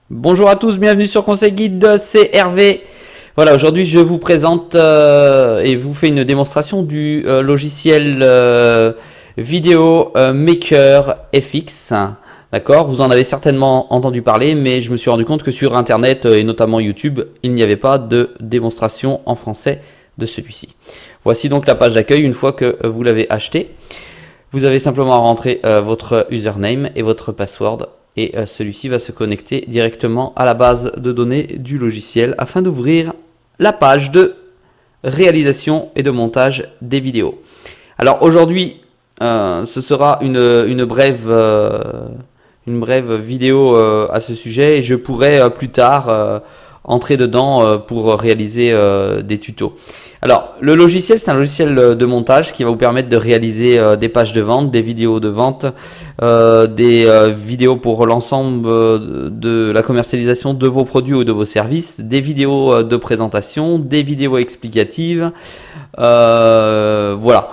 Bonjour à tous, bienvenue sur Conseil Guide, c'est Hervé. Voilà, aujourd'hui je vous présente et vous fais une démonstration du logiciel Video Maker FX. D'accord, vous en avez certainement entendu parler, mais je me suis rendu compte que sur Internet et notamment YouTube, il n'y avait pas de démonstration en français de celui-ci. Voici donc la page d'accueil une fois que vous l'avez acheté. Vous avez simplement à rentrer votre username et votre password et celui-ci va se connecter directement à la base de données du logiciel afin d'ouvrir la page de réalisation et de montage des vidéos. Alors aujourd'hui, ce sera une brève vidéo à ce sujet et je pourrai plus tard entrer dedans pour réaliser des tutos. Alors, le logiciel, c'est un logiciel de montage qui va vous permettre de réaliser des pages de vente, des vidéos de vente, des vidéos pour l'ensemble de la commercialisation de vos produits ou de vos services, des vidéos de présentation, des vidéos explicatives. Voilà.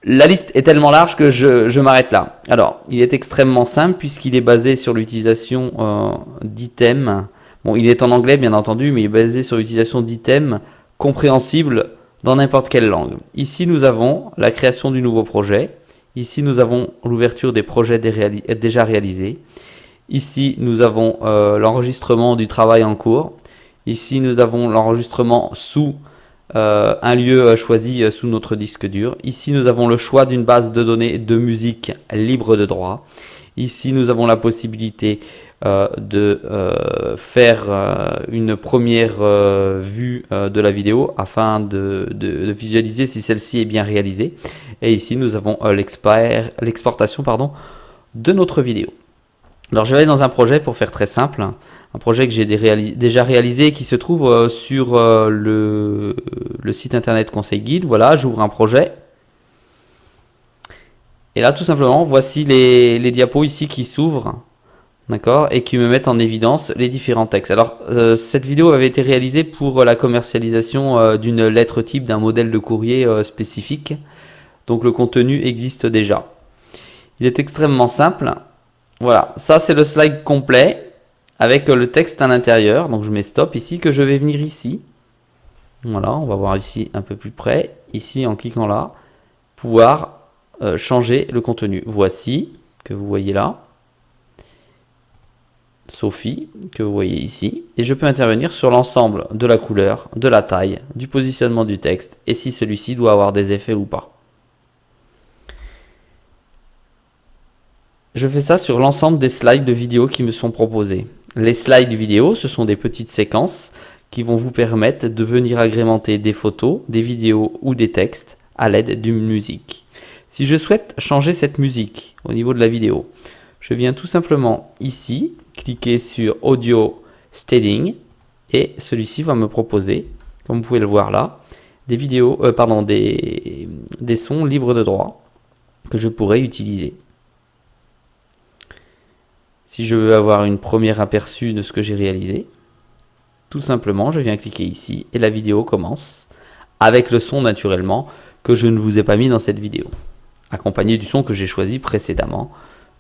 La liste est tellement large que je m'arrête là. Alors, il est extrêmement simple puisqu'il est basé sur l'utilisation d'items. Bon, il est en anglais bien entendu, mais il est basé sur l'utilisation d'items compréhensibles dans n'importe quelle langue. Ici, nous avons la création du nouveau projet. Ici, nous avons l'ouverture des projets déjà réalisés. Ici, nous avons l'enregistrement du travail en cours. Ici, nous avons l'enregistrement sous un lieu choisi sous notre disque dur. Ici, nous avons le choix d'une base de données de musique libre de droit. Ici, nous avons la possibilité de faire une première vue de la vidéo afin de visualiser si celle-ci est bien réalisée. Et ici, nous avons l'exportation de notre vidéo. Alors, je vais aller dans un projet pour faire très simple. Un projet que j'ai déjà réalisé qui se trouve sur le site internet Conseil Guide. Voilà, j'ouvre un projet. Et là, tout simplement, voici les diapos ici qui s'ouvrent, d'accord, et qui me mettent en évidence les différents textes. Alors, cette vidéo avait été réalisée pour la commercialisation d'une lettre type d'un modèle de courrier spécifique. Donc, le contenu existe déjà. Il est extrêmement simple. Voilà, ça c'est le slide complet avec le texte à l'intérieur. Donc, je mets stop ici, que je vais venir ici. Voilà, on va voir ici un peu plus près. Ici, en cliquant là, pouvoir changer le contenu. Voici, que vous voyez là, Sophie, que vous voyez ici, et je peux intervenir sur l'ensemble de la couleur, de la taille, du positionnement du texte, et si celui-ci doit avoir des effets ou pas. Je fais ça sur l'ensemble des slides de vidéo qui me sont proposés. Les slides vidéo, ce sont des petites séquences qui vont vous permettre de venir agrémenter des photos, des vidéos ou des textes à l'aide d'une musique. Si je souhaite changer cette musique au niveau de la vidéo, je viens tout simplement ici, cliquer sur Audio Staging et celui-ci va me proposer, comme vous pouvez le voir là, des vidéos, des sons libres de droit que je pourrais utiliser. Si je veux avoir une première aperçu de ce que j'ai réalisé, tout simplement, je viens cliquer ici et la vidéo commence avec le son naturellement que je ne vous ai pas mis dans cette vidéo, accompagné du son que j'ai choisi précédemment,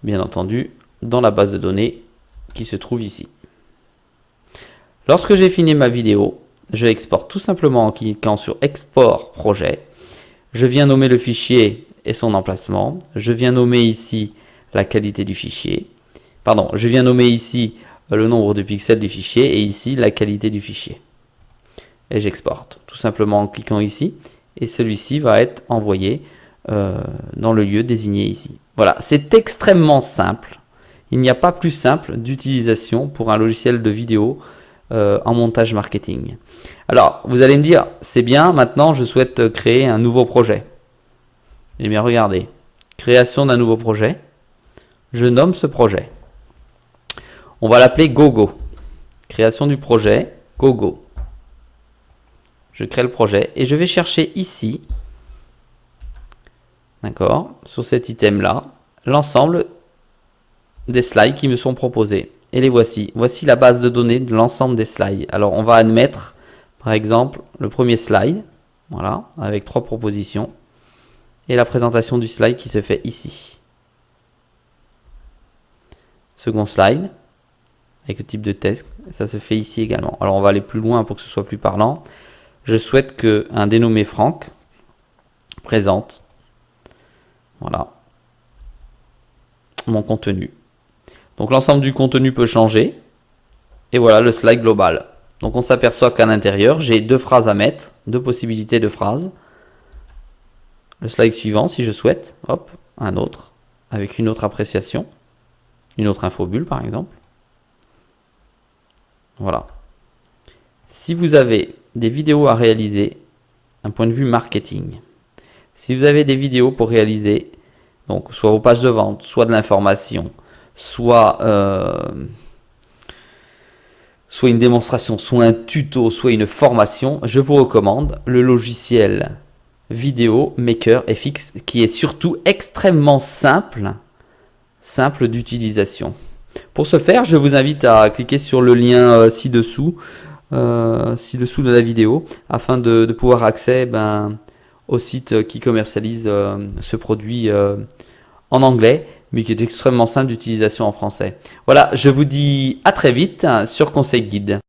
bien entendu, dans la base de données qui se trouve ici. Lorsque j'ai fini ma vidéo, je exporte tout simplement en cliquant sur Export projet. Je viens nommer le fichier et son emplacement. Je viens nommer ici la qualité du fichier. Pardon, je viens nommer ici le nombre de pixels du fichier et ici la qualité du fichier. Et j'exporte tout simplement en cliquant ici et celui-ci va être envoyé dans le lieu désigné ici. Voilà, c'est extrêmement simple. Il n'y a pas plus simple d'utilisation pour un logiciel de vidéo en montage marketing. Alors, vous allez me dire, c'est bien, maintenant je souhaite créer un nouveau projet. Eh bien, regardez, création d'un nouveau projet. Je nomme ce projet. On va l'appeler GoGo. Création du projet, GoGo. Je crée le projet et je vais chercher ici, d'accord, sur cet item-là, l'ensemble des slides qui me sont proposés. Et les voici. Voici la base de données de l'ensemble des slides. Alors, on va admettre, par exemple, le premier slide, voilà, avec 3 propositions, et la présentation du slide qui se fait ici. Second slide, avec le type de texte. Ça se fait ici également. Alors on va aller plus loin pour que ce soit plus parlant. Je souhaite qu'un dénommé Franck présente, voilà, mon contenu. Donc l'ensemble du contenu peut changer. Et voilà le slide global. Donc on s'aperçoit qu'à l'intérieur, j'ai deux phrases à mettre, deux possibilités de phrases. Le slide suivant, si je souhaite, hop, un autre, avec une autre appréciation, une autre infobulle par exemple. Voilà. Si vous avez des vidéos à réaliser, d'un point de vue marketing, si vous avez des vidéos pour réaliser, donc soit vos pages de vente, soit de l'information, soit une démonstration, soit un tuto, soit une formation, je vous recommande le logiciel Video Maker FX qui est surtout extrêmement simple d'utilisation. Pour ce faire, je vous invite à cliquer sur le lien ci-dessous de la vidéo afin de pouvoir accéder au site qui commercialise ce produit en anglais, mais qui est extrêmement simple d'utilisation en français. Voilà, je vous dis à très vite sur Conseil Guide.